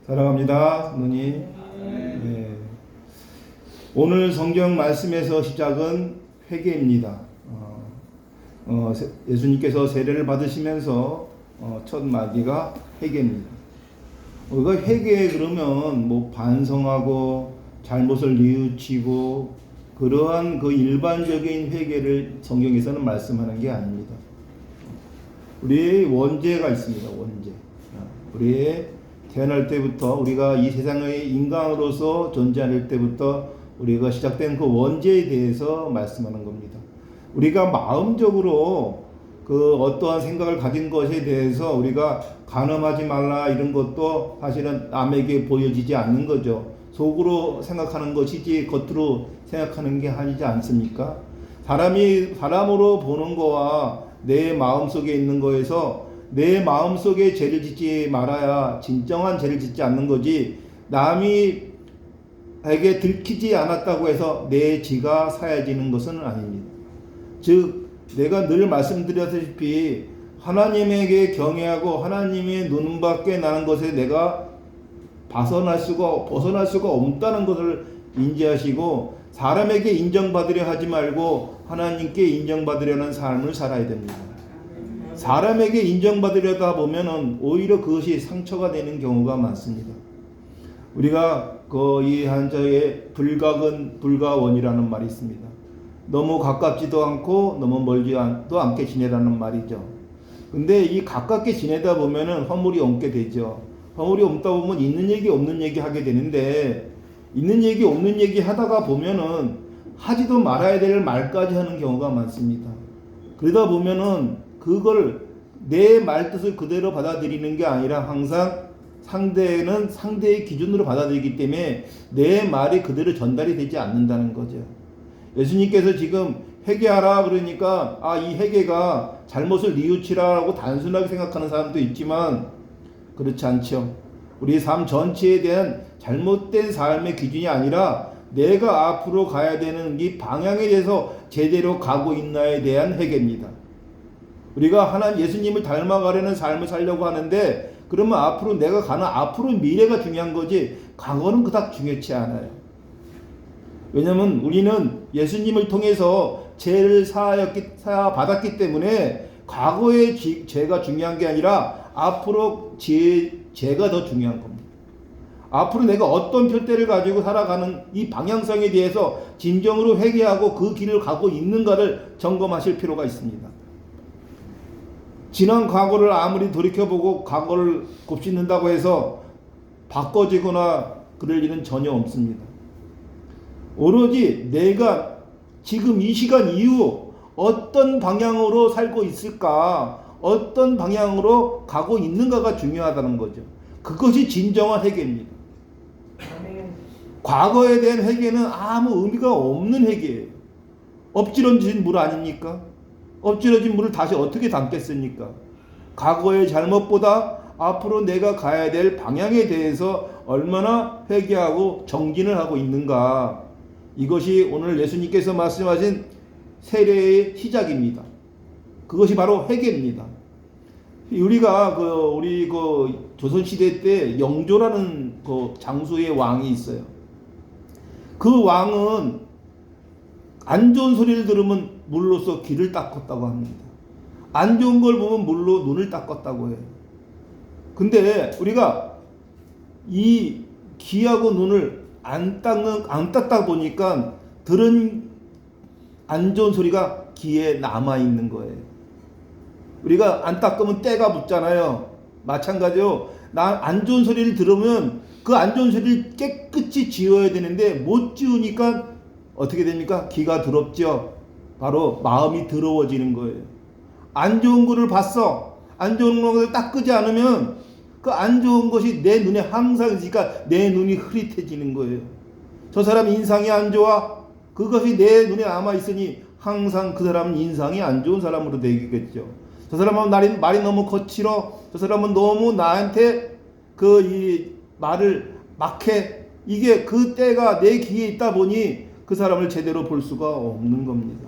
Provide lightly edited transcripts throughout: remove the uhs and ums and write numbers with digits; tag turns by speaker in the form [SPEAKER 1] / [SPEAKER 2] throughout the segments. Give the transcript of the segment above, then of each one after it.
[SPEAKER 1] 사랑합니다, 누님. 네. 오늘 성경 말씀에서 시작은 회개입니다. 예수님께서 세례를 받으시면서 첫 마디가 회개입니다. 우리가 회개 그러면 뭐 반성하고 잘못을 뉘우치고 그러한 그 일반적인 회개를 성경에서는 말씀하는 게 아닙니다. 우리의 원죄가 있습니다. 원죄. 우리의 태어날 때부터 우리가 이 세상의 인간으로서 존재할 때부터 우리가 시작된 그 원죄에 대해서 말씀하는 겁니다. 우리가 마음적으로 그 어떠한 생각을 가진 것에 대해서 우리가 간음하지 말라 이런 것도 사실은 남에게 보여지지 않는 거죠. 속으로 생각하는 것이지 겉으로 생각하는 게 아니지 않습니까? 사람이 사람으로 보는 거와 내 마음속에 있는 거에서 내 마음속에 죄를 짓지 말아야 진정한 죄를 짓지 않는 거지, 남이 에게 들키지 않았다고 해서 내 지가 사야지는 것은 아닙니다. 즉 내가 늘 말씀드렸다시피 하나님에게 경외하고 하나님의 눈밖에 나는 것에 내가 벗어날 수가 없다는 것을 인지하시고 사람에게 인정받으려 하지 말고 하나님께 인정받으려는 삶을 살아야 됩니다. 사람에게 인정받으려다 보면은 오히려 그것이 상처가 되는 경우가 많습니다. 우리가 이 한자에 불각은 불가원이라는 말이 있습니다. 너무 가깝지도 않고 너무 멀지도 않게 지내라는 말이죠. 근데 이 가깝게 지내다 보면은 허물이 옮게 되죠. 허물이 옮다 보면 있는 얘기 없는 얘기 하게 되는데, 있는 얘기 없는 얘기 하다가 보면은 하지도 말아야 될 말까지 하는 경우가 많습니다. 그러다 보면은 그걸 내 말뜻을 그대로 받아들이는 게 아니라 항상 상대는 상대의 기준으로 받아들이기 때문에 내 말이 그대로 전달이 되지 않는다는 거죠. 예수님께서 지금 회개하라 그러니까 이 회개가 잘못을 뉘우치라고 단순하게 생각하는 사람도 있지만 그렇지 않죠. 우리 삶 전체에 대한 잘못된 삶의 기준이 아니라 내가 앞으로 가야 되는 이 방향에 대해서 제대로 가고 있나에 대한 회개입니다. 우리가 예수님을 닮아가려는 삶을 살려고 하는데 그러면 앞으로 내가 가는 앞으로 미래가 중요한 거지 과거는 그닥 중요치 않아요. 왜냐하면 우리는 예수님을 통해서 죄를 사하받았기 때문에 과거의 죄가 중요한 게 아니라 앞으로 죄가 더 중요한 겁니다. 앞으로 내가 어떤 표대를 가지고 살아가는 이 방향성에 대해서 진정으로 회개하고 그 길을 가고 있는가를 점검하실 필요가 있습니다. 지난 과거를 아무리 돌이켜보고 과거를 곱씹는다고 해서 바꿔지거나 그럴 일은 전혀 없습니다. 오로지 내가 지금 이 시간 이후 어떤 방향으로 살고 있을까, 어떤 방향으로 가고 있는가가 중요하다는 거죠. 그것이 진정한 회개입니다. 과거에 대한 회개는 아무 의미가 없는 회개예요. 엎질러진 물 아닙니까? 엎질러진 물을 다시 어떻게 담겠습니까? 과거의 잘못보다 앞으로 내가 가야 될 방향에 대해서 얼마나 회개하고 정진을 하고 있는가, 이것이 오늘 예수님께서 말씀하신 세례의 시작입니다. 그것이 바로 회개입니다. 우리가 우리 조선시대 때 영조라는 장수의 왕이 있어요. 그 왕은 안 좋은 소리를 들으면 물로써 귀를 닦았다고 합니다. 안 좋은 걸 보면 물로 눈을 닦았다고 해요. 근데 우리가 이 귀하고 눈을 안 닦다 보니까 들은 안 좋은 소리가 귀에 남아있는 거예요. 우리가 안 닦으면 때가 붙잖아요. 마찬가지로 안 좋은 소리를 들으면 그 안 좋은 소리를 깨끗이 지워야 되는데 못 지우니까 어떻게 됩니까? 귀가 더럽죠. 바로 마음이 더러워지는 거예요. 안 좋은 거를 봤어. 안 좋은 것을 닦지 않으면 그 안 좋은 것이 내 눈에 항상 있으니까 내 눈이 흐릿해지는 거예요. 저 사람 인상이 안 좋아. 그것이 내 눈에 남아 있으니 항상 그 사람은 인상이 안 좋은 사람으로 되겠죠. 저 사람은 말이 너무 거칠어. 저 사람은 너무 나한테 이 말을 막해. 이게 그 때가 내 귀에 있다 보니 그 사람을 제대로 볼 수가 없는 겁니다.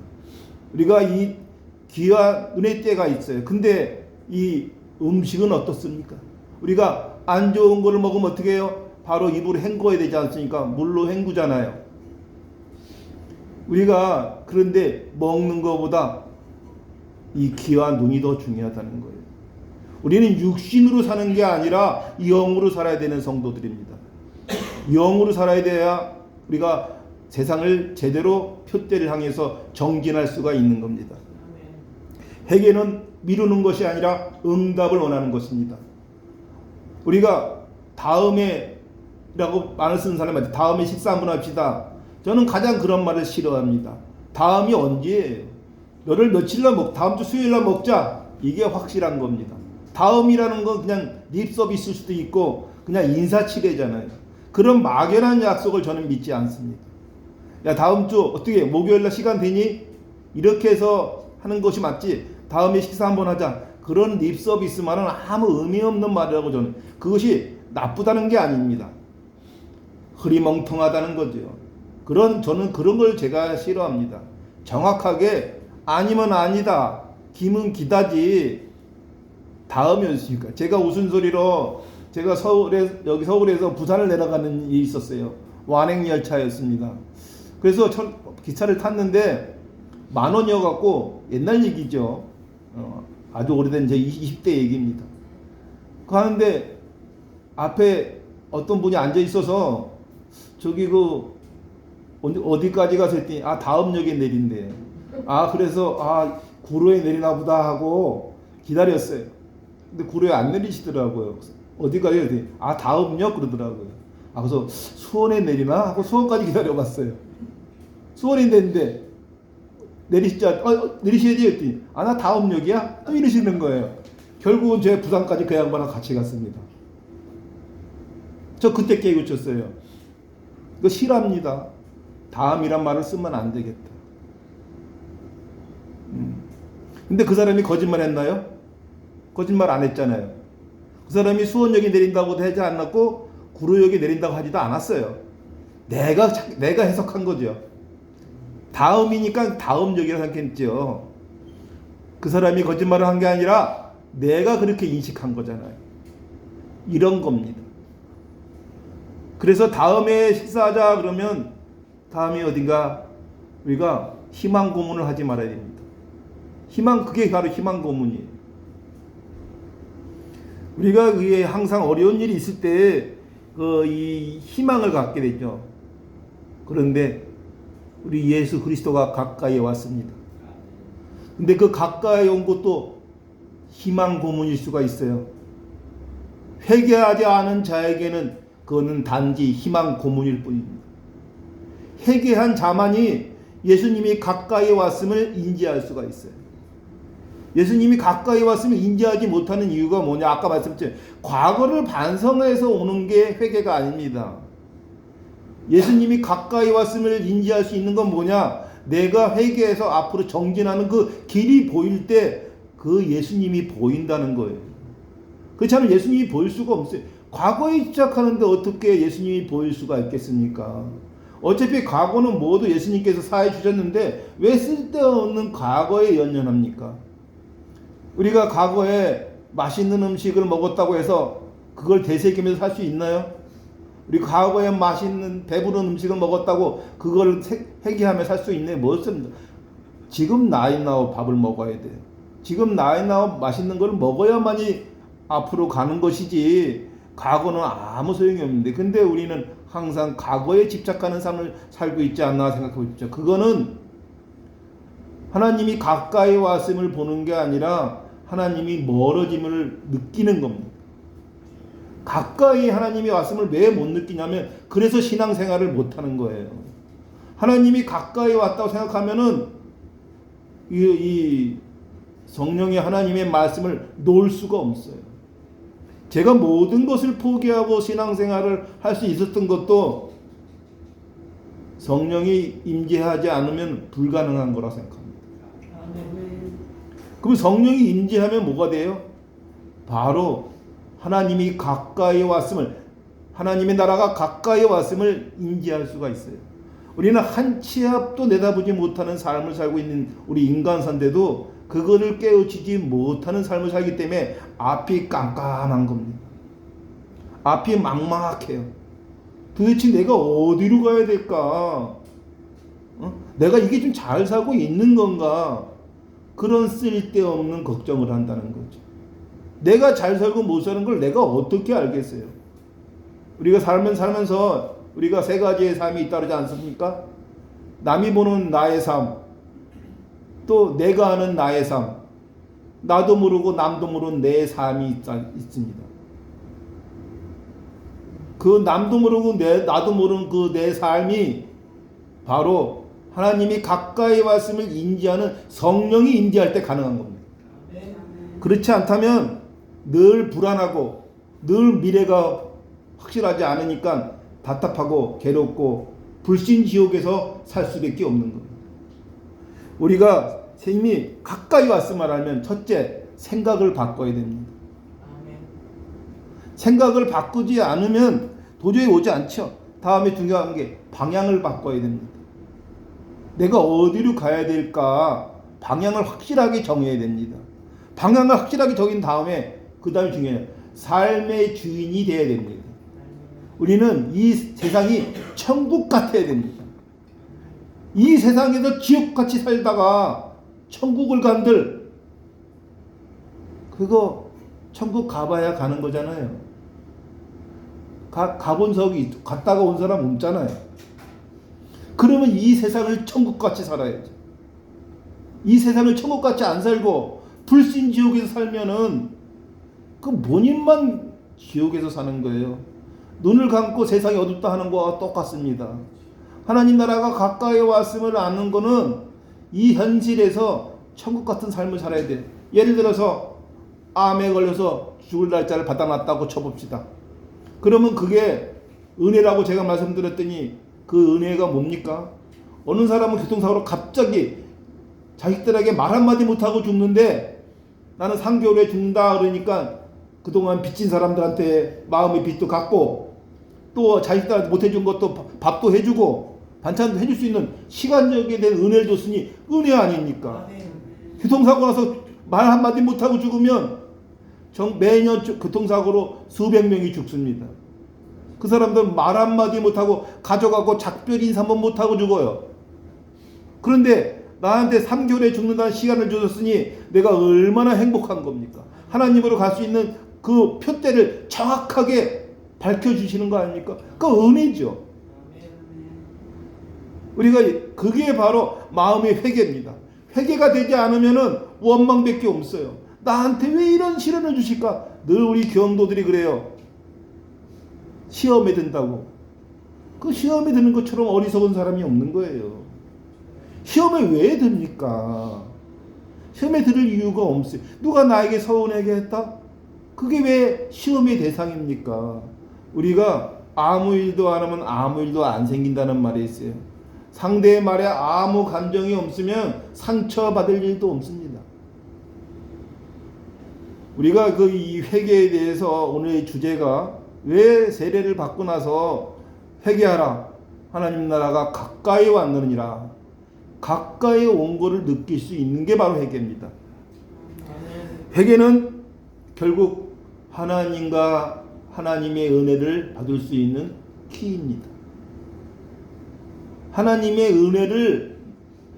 [SPEAKER 1] 우리가 이 귀와 눈의 때가 있어요. 근데 이 음식은 어떻습니까? 우리가 안 좋은 거를 먹으면 어떻게 해요? 바로 입으로 헹궈야 되지 않습니까? 물로 헹구잖아요. 우리가 그런데 먹는 것보다 이 귀와 눈이 더 중요하다는 거예요. 우리는 육신으로 사는 게 아니라 영으로 살아야 되는 성도들입니다. 영으로 살아야 돼야 우리가 세상을 제대로 표대를 향해서 정진할 수가 있는 겁니다. 회개는 미루는 것이 아니라 응답을 원하는 것입니다. 우리가 다음에라고 말을 쓰는 사람한테 다음에 식사 한번 합시다. 저는 가장 그런 말을 싫어합니다. 다음이 언제예요? 너를 며칠날 다음 주 수요일날 먹자. 이게 확실한 겁니다. 다음이라는 건 그냥 립 서비스일 수도 있고 그냥 인사치레잖아요. 그런 막연한 약속을 저는 믿지 않습니다. 야, 다음 주 어떻게 목요일날 시간 되니? 이렇게 해서 하는 것이 맞지. 다음에 식사 한번 하자. 그런 립 서비스만은 아무 의미 없는 말이라고 저는, 그것이 나쁘다는 게 아닙니다. 흐리멍텅하다는 거죠. 저는 그런 걸 제가 싫어합니다. 정확하게 아니면 아니다, 기면 기다지, 다음이었으니까. 제가 우스갯소리로 제가 서울에서 부산을 내려가는 일이 있었어요. 완행열차였습니다. 그래서 기차를 탔는데 10,000원이어갖고 옛날 얘기죠. 아주 오래된 제 20대 얘기입니다. 가는데 앞에 어떤 분이 앉아 있어서 저기 어디까지 가서 했더니 다음 역에 내린대. 그래서 구로에 내리나 보다 하고 기다렸어요. 근데 구로에 안 내리시더라고요. 어디까지 했더니 다음 역 그러더라고요. 그래서 수원에 내리나 하고 수원까지 기다려봤어요. 수원에 내리는데 내리셔야지 했더니 나 다음 역이야? 또 이러시는 거예요. 결국은 제 부산까지 그 양반하고 같이 갔습니다. 저 그때 깨우쳤어요. 이거 싫어합니다. 다음이란 말을 쓰면 안 되겠다. 근데 그 사람이 거짓말 했나요? 거짓말 안 했잖아요. 그 사람이 수원역에 내린다고도 하지 않았고 구로역에 내린다고 하지도 않았어요. 내가 해석한 거죠. 다음이니까 다음 역이라고 생각했죠. 그 사람이 거짓말을 한 게 아니라 내가 그렇게 인식한 거잖아요. 이런 겁니다. 그래서 다음에 식사하자 그러면 다음이 어딘가 우리가 희망 고문을 하지 말아야 됩니다. 그게 바로 희망 고문이에요. 우리가 항상 어려운 일이 있을 때 이 희망을 갖게 되죠. 그런데 우리 예수 그리스도가 가까이 왔습니다. 근데 그 가까이 온 것도 희망 고문일 수가 있어요. 회개하지 않은 자에게는 그거는 단지 희망 고문일 뿐입니다. 회개한 자만이 예수님이 가까이 왔음을 인지할 수가 있어요. 예수님이 가까이 왔으면 인지하지 못하는 이유가 뭐냐? 아까 말씀드렸죠. 과거를 반성해서 오는 게 회개가 아닙니다. 예수님이 가까이 왔음을 인지할 수 있는 건 뭐냐? 내가 회개해서 앞으로 정진하는 그 길이 보일 때 그 예수님이 보인다는 거예요. 그렇지 않으면 예수님이 보일 수가 없어요. 과거에 집착하는데 어떻게 예수님이 보일 수가 있겠습니까? 어차피 과거는 모두 예수님께서 사해 주셨는데 왜 쓸데없는 과거에 연연합니까? 우리가 과거에 맛있는 음식을 먹었다고 해서 그걸 되새기면서 살 수 있나요? 우리 과거에 맛있는 배부른 음식을 먹었다고 그걸 회개하며 살 수 있네? 못습니다. 지금 나이 나고 밥을 먹어야 돼요. 지금 나이 나고 맛있는 걸 먹어야만이 앞으로 가는 것이지 과거는 아무 소용이 없는데, 근데 우리는 항상 과거에 집착하는 삶을 살고 있지 않나 생각해 보십시오. 그거는 하나님이 가까이 왔음을 보는 게 아니라 하나님이 멀어짐을 느끼는 겁니다. 가까이 하나님이 왔음을 왜 못 느끼냐면 그래서 신앙생활을 못하는 거예요. 하나님이 가까이 왔다고 생각하면은 이 성령이 하나님의 말씀을 놓을 수가 없어요. 제가 모든 것을 포기하고 신앙생활을 할 수 있었던 것도 성령이 임재하지 않으면 불가능한 거라 생각합니다. 그럼 성령이 임재하면 뭐가 돼요? 바로 하나님이 가까이 왔음을, 하나님의 나라가 가까이 왔음을 인지할 수가 있어요. 우리는 한 치 앞도 내다보지 못하는 삶을 살고 있는 우리 인간사인데도 그거를 깨우치지 못하는 삶을 살기 때문에 앞이 깜깜한 겁니다. 앞이 막막해요. 도대체 내가 어디로 가야 될까? 내가 이게 좀 잘 살고 있는 건가? 그런 쓸데없는 걱정을 한다는 거죠. 내가 잘 살고 못 사는 걸 내가 어떻게 알겠어요? 우리가 살면서 우리가 세 가지의 삶이 있다 그러지 않습니까? 남이 보는 나의 삶, 또 내가 아는 나의 삶, 나도 모르고 남도 모르는 내 삶이 있습니다. 그 남도 모르고 나도 모르는 그 내 삶이 바로 하나님이 가까이 왔음을 인지하는 성령이 인지할 때 가능한 겁니다. 그렇지 않다면 늘 불안하고 늘 미래가 확실하지 않으니까 답답하고 괴롭고 불신지옥에서 살 수밖에 없는 겁니다. 우리가 선생님이 가까이 왔음을 알면 첫째, 생각을 바꿔야 됩니다. 생각을 바꾸지 않으면 도저히 오지 않죠. 다음에 중요한 게 방향을 바꿔야 됩니다. 내가 어디로 가야 될까? 방향을 확실하게 정해야 됩니다. 방향을 확실하게 정인 다음에 그 다음에 중요해요. 삶의 주인이 되어야 됩니다. 우리는 이 세상이 천국 같아야 됩니다. 이 세상에서 지옥같이 살다가 천국을 간들 그거 천국 가봐야 가는 거잖아요. 가본 적이 갔다가 온 사람 없잖아요. 그러면 이 세상을 천국같이 살아야죠. 이 세상을 천국같이 안 살고 불신지옥에서 살면은 그 본인만 지옥에서 사는 거예요. 눈을 감고 세상이 어둡다 하는 거와 똑같습니다. 하나님 나라가 가까이 왔음을 아는 거는 이 현실에서 천국 같은 삶을 살아야 돼. 예를 들어서 암에 걸려서 죽을 날짜를 받아놨다고 쳐봅시다. 그러면 그게 은혜라고 제가 말씀드렸더니 그 은혜가 뭡니까? 어느 사람은 교통사고로 갑자기 자식들에게 말 한마디 못하고 죽는데 나는 3개월에 죽는다 그러니까 그동안 빚진 사람들한테 마음의 빚도 갚고 또 자식들한테 못해준 것도 밥도 해주고 반찬도 해줄 수 있는 시간적에 대한 은혜를 줬으니 은혜 아닙니까? 교통사고 나서 말 한마디 못하고 죽으면 매년 교통사고로 수백 명이 죽습니다. 그 사람들은 말 한마디 못하고 가져가고 작별 인사 한번 못하고 죽어요. 그런데 나한테 3개월에 죽는다는 시간을 주셨으니 내가 얼마나 행복한 겁니까? 하나님으로 갈 수 있는 그 표대를 정확하게 밝혀주시는 거 아닙니까? 그 은혜죠. 우리가 그게 바로 마음의 회개입니다. 회개가 되지 않으면은 원망밖에 없어요. 나한테 왜 이런 시련을 주실까? 늘 우리 교영도들이 그래요. 시험에 든다고. 그 시험에 드는 것처럼 어리석은 사람이 없는 거예요. 시험에 왜 듭니까? 시험에 들을 이유가 없어요. 누가 나에게 서운하게 했다? 그게 왜 시험의 대상입니까? 우리가 아무 일도 안 하면 아무 일도 안 생긴다는 말이 있어요. 상대의 말에 아무 감정이 없으면 상처받을 일도 없습니다. 우리가 그 이 회개에 대해서 오늘의 주제가 왜 세례를 받고 나서 회개하라. 하나님 나라가 가까이 왔느니라. 가까이 온 것을 느낄 수 있는 게 바로 회개입니다. 회개는 결국 하나님과 하나님의 은혜를 받을 수 있는 키입니다. 하나님의 은혜를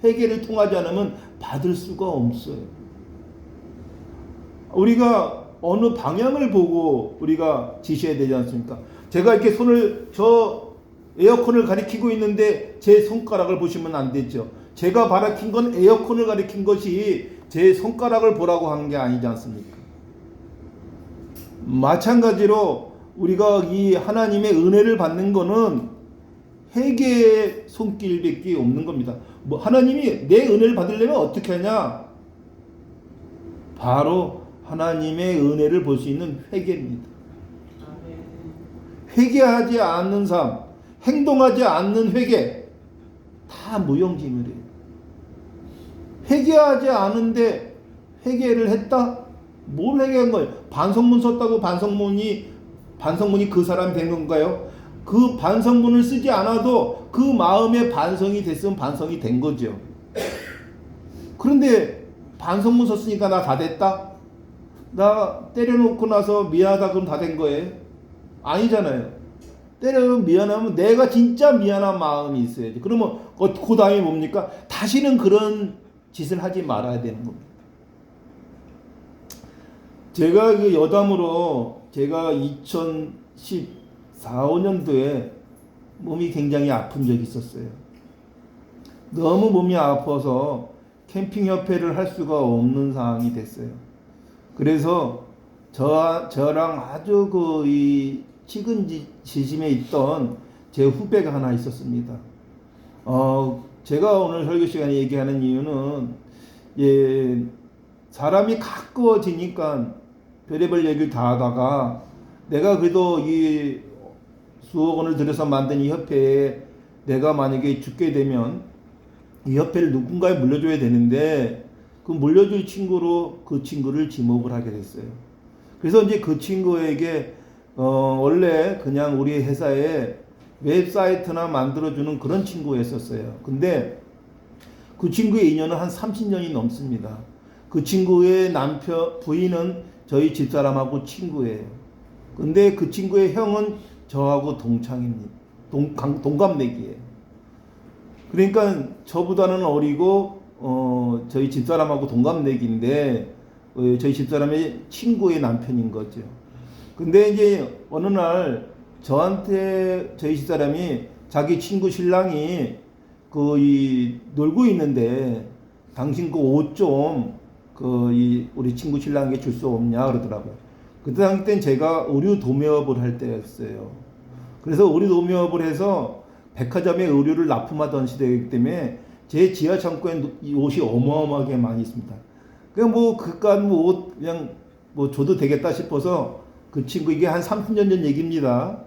[SPEAKER 1] 회개를 통하지 않으면 받을 수가 없어요. 우리가 어느 방향을 보고 우리가 지셔야 되지 않습니까? 제가 이렇게 저 에어컨을 가리키고 있는데 제 손가락을 보시면 안 되죠. 제가 가리킨 건 에어컨을 가리킨 것이 제 손가락을 보라고 한 게 아니지 않습니까? 마찬가지로 우리가 이 하나님의 은혜를 받는 거는 회개의 손길밖에 없는 겁니다. 하나님이 내 은혜를 받으려면 어떻게 하냐? 바로 하나님의 은혜를 볼 수 있는 회개입니다. 회개하지 않는 삶, 행동하지 않는 회개, 다 무용지물이에요. 회개하지 않은데 회개를 했다? 뭘 회개한 거예요? 반성문 썼다고 반성문이 그 사람이 된 건가요? 그 반성문을 쓰지 않아도 그 마음에 반성이 됐으면 반성이 된 거죠. 그런데 반성문 썼으니까 나 다 됐다? 나 때려놓고 나서 미안하다 그럼 다 된 거예요? 아니잖아요. 때려면 미안하면 내가 진짜 미안한 마음이 있어야지. 그러면 그 다음에 뭡니까? 다시는 그런 짓을 하지 말아야 되는 겁니다. 제가 그 여담으로 제가 2014, 5년도에 몸이 굉장히 아픈 적이 있었어요. 너무 몸이 아파서 캠핑협회를 할 수가 없는 상황이 됐어요. 그래서 저랑 아주 이 지심에 있던 제 후배가 하나 있었습니다. 제가 오늘 설교 시간에 얘기하는 이유는, 예, 사람이 가까워지니까 별의별 얘기를 다 하다가 내가 그래도 이 수억 원을 들여서 만든 이 협회에 내가 만약에 죽게 되면 이 협회를 누군가에 물려줘야 되는데 그 물려줄 친구로 그 친구를 지목을 하게 됐어요. 그래서 이제 그 친구에게 원래 그냥 우리 회사에 웹사이트나 만들어주는 그런 친구였었어요. 근데 그 친구의 인연은 한 30년이 넘습니다. 그 친구의 부인은 저희 집사람하고 친구예요. 근데 그 친구의 형은 저하고 동창입니다. 동갑내기예요. 그러니까 저보다는 어리고 저희 집사람하고 동갑내기인데 저희 집사람의 친구의 남편인 거죠. 근데 이제 어느 날 저한테 저희 집사람이 자기 친구 신랑이 놀고 있는데 당신 그 옷 좀 우리 친구 신랑에게 줄 수 없냐 그러더라고요. 그때 당시 땐 제가 의류 도매업을 할 때였어요. 그래서 의류 도매업을 해서 백화점에 의류를 납품하던 시대이기 때문에 제 지하 창고에 이 옷이 어마어마하게 많이 있습니다. 그냥 그깟 옷 그냥 줘도 되겠다 싶어서 그 친구, 이게 한 30년 전 얘기입니다.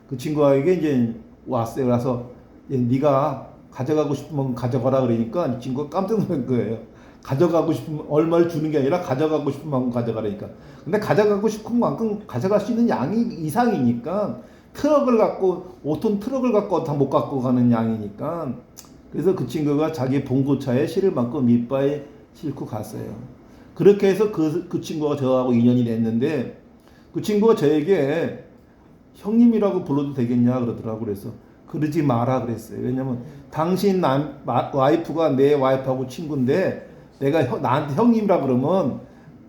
[SPEAKER 1] 그 친구에게 이제 왔어요. 그래서 네가 가져가고 싶으면 가져가라 그러니까 이 친구가 깜짝 놀란 거예요. 가져가고 싶으면 얼마를 주는 게 아니라 가져가고 싶은 만큼 가져가라니까. 근데 가져가고 싶은 만큼 가져갈 수 있는 양이 이상이니까 5톤 트럭을 갖고 다 못 갖고 가는 양이니까. 그래서 그 친구가 자기 봉고차에 실을 만큼 밑바에 싣고 갔어요. 그렇게 해서 그 친구가 저하고 인연이 됐는데 그 친구가 저에게 형님이라고 불러도 되겠냐 그러더라고. 그래서 그러지 마라 그랬어요. 왜냐면 당신 와이프가 내 와이프하고 친구인데 내가 나한테 형님이라 그러면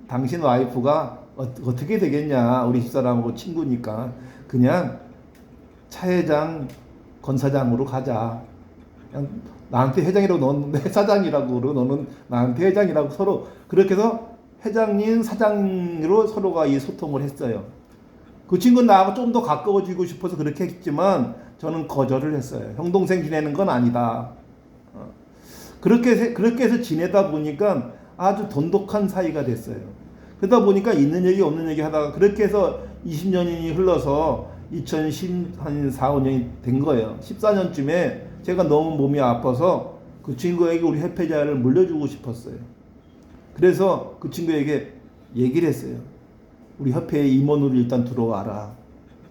[SPEAKER 1] 당신 와이프가 어떻게 되겠냐. 우리 집사람하고 친구니까 그냥 차회장 권사장으로 가자. 그냥 나한테 회장이라고 너는 사장이라고 그러고 너는 나한테 회장이라고 서로 그렇게 해서 회장님 사장으로 서로가 이 소통을 했어요. 그 친구는 나하고 좀 더 가까워지고 싶어서 그렇게 했지만 저는 거절을 했어요. 형 동생 지내는 건 아니다. 그렇게 해서 지내다 보니까 아주 돈독한 사이가 됐어요. 그러다 보니까 있는 얘기 없는 얘기 하다가 그렇게 해서 20년이 흘러서 2014, 5년이 된 거예요. 14년쯤에 제가 너무 몸이 아파서 그 친구에게 우리 협회자를 물려주고 싶었어요. 그래서 그 친구에게 얘기를 했어요. 우리 협회에 임원으로 일단 들어와라.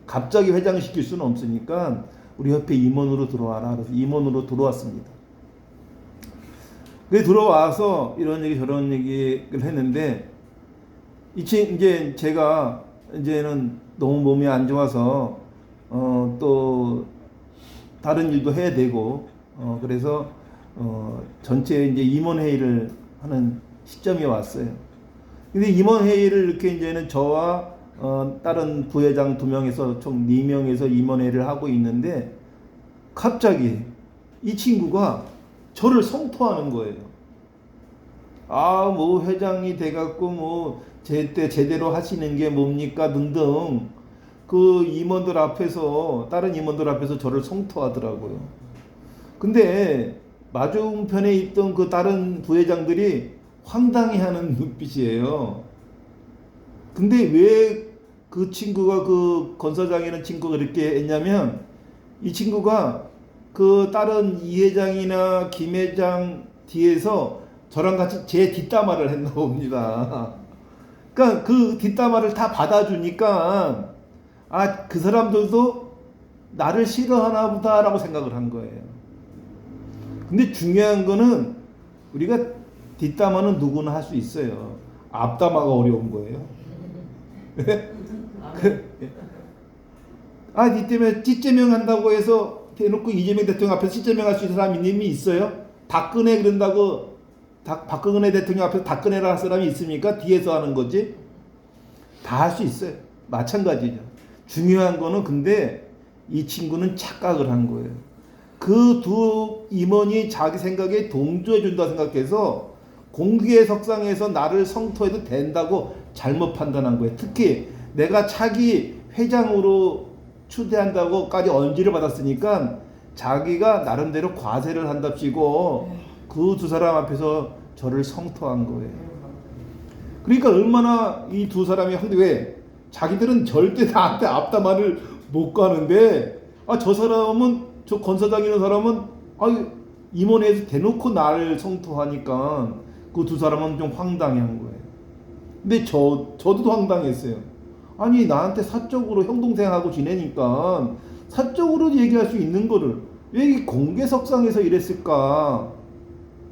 [SPEAKER 1] 갑자기 회장시킬 수는 없으니까 우리 협회 임원으로 들어와라. 그래서 임원으로 들어왔습니다. 그래서 들어와서 이런 얘기 저런 얘기를 했는데 이제 제가 이제는 너무 몸이 안 좋아서 또 다른 일도 해야 되고 그래서 전체 이제 임원회의를 하는 시점이 왔어요. 근데 임원회의를 이렇게 이제는 저와 다른 부회장 2명에서 총 4명에서 임원회의를 하고 있는데 갑자기 이 친구가 저를 성토하는 거예요. 회장이 돼갖고 제대로 하시는 게 뭡니까 등등 그 임원들 앞에서 다른 임원들 앞에서 저를 성토하더라고요. 근데 맞은편에 있던 그 다른 부회장들이 황당해하는 눈빛이에요. 근데 왜 그 친구가 그 권사장이라는 친구가 그렇게 했냐면 이 친구가 그 다른 이 회장이나 김 회장 뒤에서 저랑 같이 제 뒷담화를 했나 봅니다. 그러니까 그 뒷담화를 다 받아주니까 그 사람들도 나를 싫어하나 보다라고 생각을 한 거예요. 근데 중요한 거는 우리가 뒷담화는 누구나 할 수 있어요. 앞담화가 어려운 거예요. 니 때문에 찌제명 한다고 해서 대놓고 이재명 대통령 앞에서 찌제명 할 수 있는 사람이 이미 있어요? 박근혜 그런다고 박근혜 대통령 앞에서 박근혜라 할 사람이 있습니까? 뒤에서 하는 거지. 다 할 수 있어요. 마찬가지죠. 중요한 거는 근데 이 친구는 착각을 한 거예요. 그 두 임원이 자기 생각에 동조해 준다 생각해서 공개 석상에서 나를 성토해도 된다고 잘못 판단한 거예요. 특히 내가 차기 회장으로 추대한다고까지 언지를 받았으니까 자기가 나름대로 과세를 한답시고 그 두 사람 앞에서 저를 성토한 거예요. 그러니까 얼마나 이 두 사람이 한데 왜 자기들은 절대 나한테 앞담화를 못 가는데 저 사람은 저 건사장 있는 사람은 임원회에서 대놓고 나를 성토하니까 그 두 사람은 좀 황당한 거예요. 근데 저도 황당했어요. 아니 나한테 사적으로 형 동생하고 지내니까 사적으로 얘기할 수 있는 거를 왜 공개석상에서 이랬을까?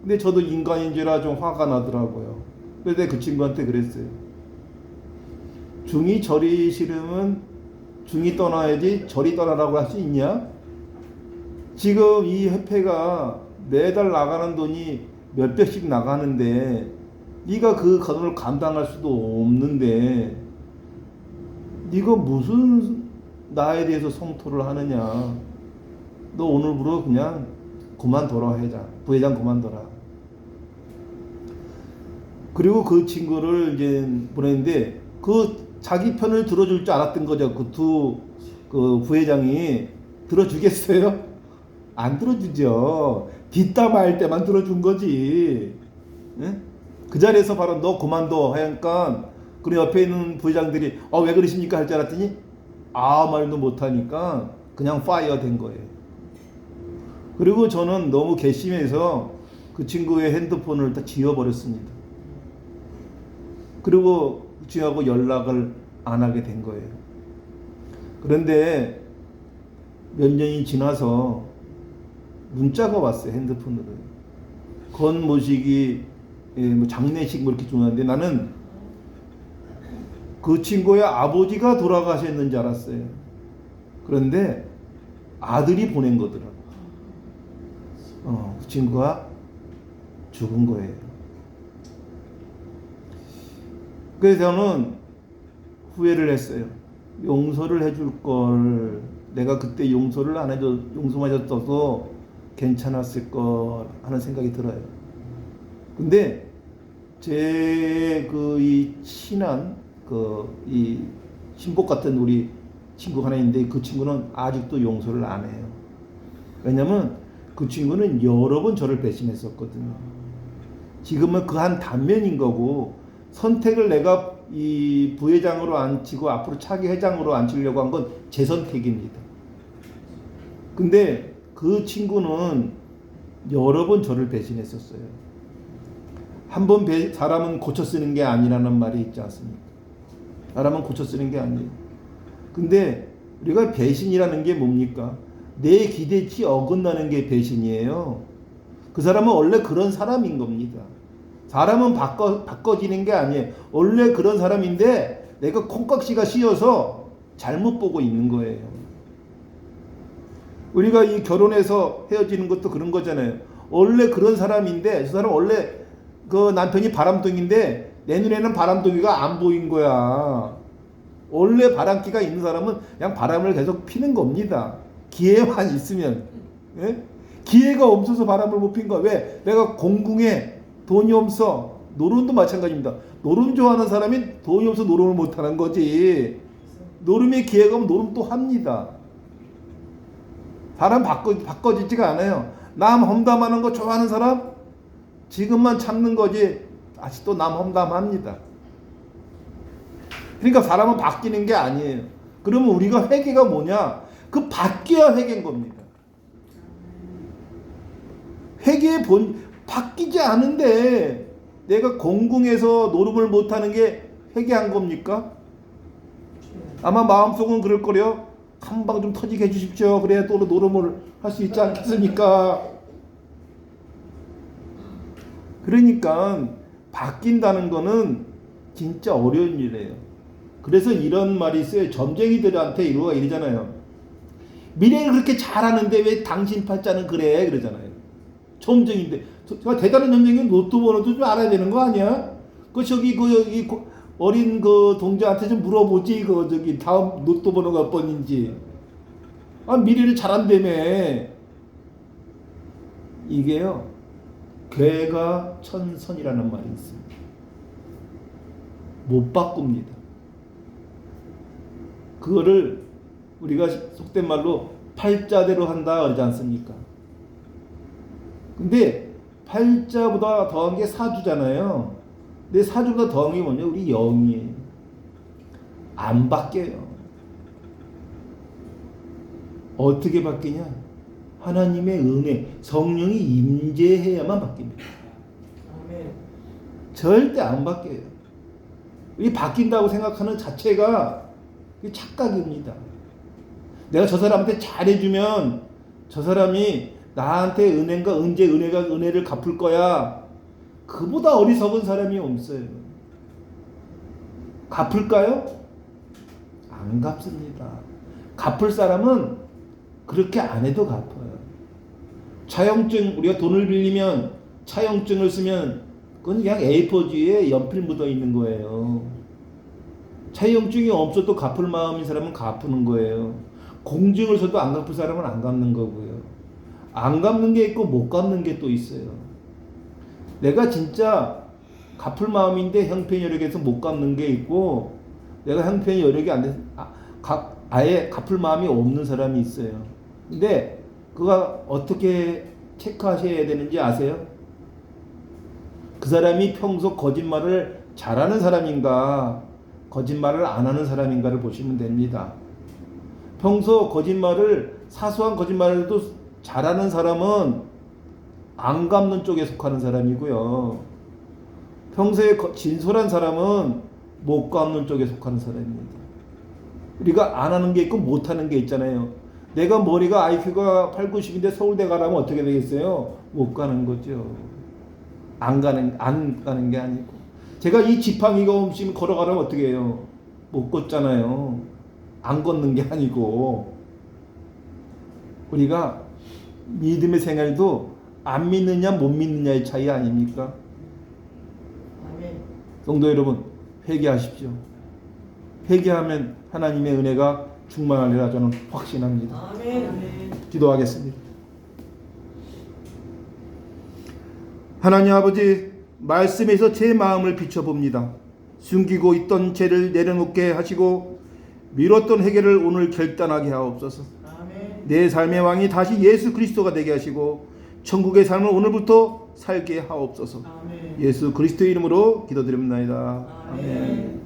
[SPEAKER 1] 근데 저도 인간인지라 좀 화가 나더라고요. 그래서 내가 그 친구한테 그랬어요. 중이 저리 싫으면 중이 떠나야지 저리 떠나라고 할 수 있냐? 지금 이 협회가 매달 나가는 돈이 몇백씩 나가는데 네가 그 돈을 감당할 수도 없는데 네가 무슨 나에 대해서 성토를 하느냐? 너 오늘부로 그냥 그만둬라 회장, 부회장 그만둬라. 그리고 그 친구를 이제 보냈는데 그 자기 편을 들어줄 줄 알았던 거죠. 그 부회장이 들어주겠어요? 안 들어주죠. 뒷담화할 때만 들어준 거지. 예? 그 자리에서 바로 너 그만둬 하니까 그 옆에 있는 부회장들이 왜 그러십니까 할 줄 알았더니 말도 못하니까 그냥 파이어 된 거예요. 그리고 저는 너무 괘씸해서 그 친구의 핸드폰을 다 지워버렸습니다. 그리고 그 친구하고 연락을 안 하게 된 거예요. 그런데 몇 년이 지나서 문자가 왔어요. 핸드폰으로. 건모식이 뭐 장례식 뭐 이렇게 중요한데 나는 그 친구의 아버지가 돌아가셨는 줄 알았어요. 그런데 아들이 보낸 거더라고. 그 친구가 죽은 거예요. 그래서 저는 후회를 했어요. 용서를 해줄 걸 내가 그때 용서를 안 해줘 용서만 해줬어도 괜찮았을 걸 하는 생각이 들어요. 근데 제 이 친한 이 신복 같은 우리 친구 하나 있는데 그 친구는 아직도 용서를 안 해요. 왜냐면 그 친구는 여러 번 저를 배신했었거든요. 지금은 그 한 단면인 거고 선택을 내가 이 부회장으로 앉히고 앞으로 차기 회장으로 앉히려고 한 건 제 선택입니다. 근데 그 친구는 여러 번 저를 배신했었어요. 한 번 사람은 고쳐 쓰는 게 아니라는 말이 있지 않습니까? 사람은 고쳐 쓰는 게 아니에요. 근데 우리가 배신이라는 게 뭡니까? 내 기대치 어긋나는 게 배신이에요. 그 사람은 원래 그런 사람인 겁니다. 사람은 바꿔지는 게 아니에요. 원래 그런 사람인데 내가 콩깍지가 씌어서 잘못 보고 있는 거예요. 우리가 이 결혼해서 헤어지는 것도 그런 거잖아요. 원래 그런 사람인데 저 사람 원래 그 남편이 바람둥이인데 내 눈에는 바람둥이가 안 보인 거야. 원래 바람기가 있는 사람은 그냥 바람을 계속 피는 겁니다. 기회만 있으면. 예? 기회가 없어서 바람을 못 핀 거야. 왜? 내가 공궁에 돈이 없어. 노름도 마찬가지입니다. 노름 좋아하는 사람이 돈이 없어 노름을 못 하는 거지. 노름의 기회가 오면 노름 또 합니다. 사람 바꿔지지가 않아요. 남 험담하는 거 좋아하는 사람 지금만 참는 거지 아직도 남 험담합니다. 그러니까 사람은 바뀌는 게 아니에요. 그러면 우리가 회개가 뭐냐? 그 바뀌어야 회개인 겁니다. 회개의 바뀌지 않은데 내가 공궁에서 노름을 못하는 게 회개한 겁니까? 아마 마음속은 그럴 거래요. 한 방 좀 터지게 해주십시오. 그래야 또 노름을 할 수 있지 않겠습니까? 그러니까 바뀐다는 거는 진짜 어려운 일이에요. 그래서 이런 말이 있어요. 점쟁이들한테 이러잖아요. 미래를 그렇게 잘하는데 왜 당신 팔자는 그래? 그러잖아요. 점쟁인데. 대단한 점쟁이는 로또 번호도 좀 알아야 되는 거 아니야? 여기 어린 그 동자한테 좀 물어보지. 다음 로또 번호가 몇 번인지. 미래를 잘한다며. 이게요, 괴가 천선이라는 말이 있습니다. 못 바꿉니다. 그거를 우리가 속된 말로 팔자대로 한다 그러지 않습니까? 근데 팔자보다 더한 게 사주잖아요. 근데 사주보다 더한 게 뭐냐? 우리 영이에요. 안 바뀌어요. 어떻게 바뀌냐? 하나님의 은혜, 성령이 임재해야만 바뀝니다.
[SPEAKER 2] 아멘.
[SPEAKER 1] 절대 안 바뀌어요. 이 바뀐다고 생각하는 자체가 착각입니다. 내가 저 사람한테 잘해주면 저 사람이 나한테 은혜를 갚을 거야. 그보다 어리석은 사람이 없어요. 갚을까요? 안 갚습니다. 갚을 사람은 그렇게 안 해도 갚아요. 차용증, 우리가 돈을 빌리면 차용증을 쓰면 그건 그냥 A4지에 연필 묻어 있는 거예요. 차용증이 없어도 갚을 마음인 사람은 갚는 거예요. 공증을 써도 안 갚을 사람은 안 갚는 거고요. 안 갚는 게 있고 못 갚는 게 또 있어요. 내가 진짜 갚을 마음인데 형편이 여력해서 못 갚는 게 있고, 내가 형편이 여력이 안 돼서 아예 갚을 마음이 없는 사람이 있어요. 근데 그거 어떻게 체크하셔야 되는지 아세요? 그 사람이 평소 거짓말을 잘하는 사람인가, 거짓말을 안 하는 사람인가를 보시면 됩니다. 평소 사소한 거짓말을 잘하는 사람은 안 갚는 쪽에 속하는 사람이고요. 평소에 진솔한 사람은 못 갚는 쪽에 속하는 사람입니다. 우리가 안 하는 게 있고 못 하는 게 있잖아요. 내가 머리가 IQ가 8, 90인데 서울대 가라면 어떻게 되겠어요? 못 가는 거죠. 안 가는 게 아니고. 제가 이 지팡이가 없으면 걸어가라면 어떻게 해요? 못 걷잖아요. 안 걷는 게 아니고. 우리가 믿음의 생활도 안 믿느냐 못 믿느냐의 차이 아닙니까?
[SPEAKER 2] 아멘.
[SPEAKER 1] 성도 여러분, 회개하십시오. 회개하면 하나님의 은혜가 충만하리라 저는 확신합니다.
[SPEAKER 2] 아멘.
[SPEAKER 1] 기도하겠습니다. 하나님 아버지, 말씀에서 제 마음을 비춰봅니다. 숨기고 있던 죄를 내려놓게 하시고 미뤘던 회개를 오늘 결단하게 하옵소서.
[SPEAKER 2] 아멘.
[SPEAKER 1] 내 삶의 왕이 다시 예수 그리스도가 되게 하시고 천국의 삶을 오늘부터 살게 하옵소서.
[SPEAKER 2] 아멘.
[SPEAKER 1] 예수 그리스도의 이름으로 기도드립니다.
[SPEAKER 2] 아멘.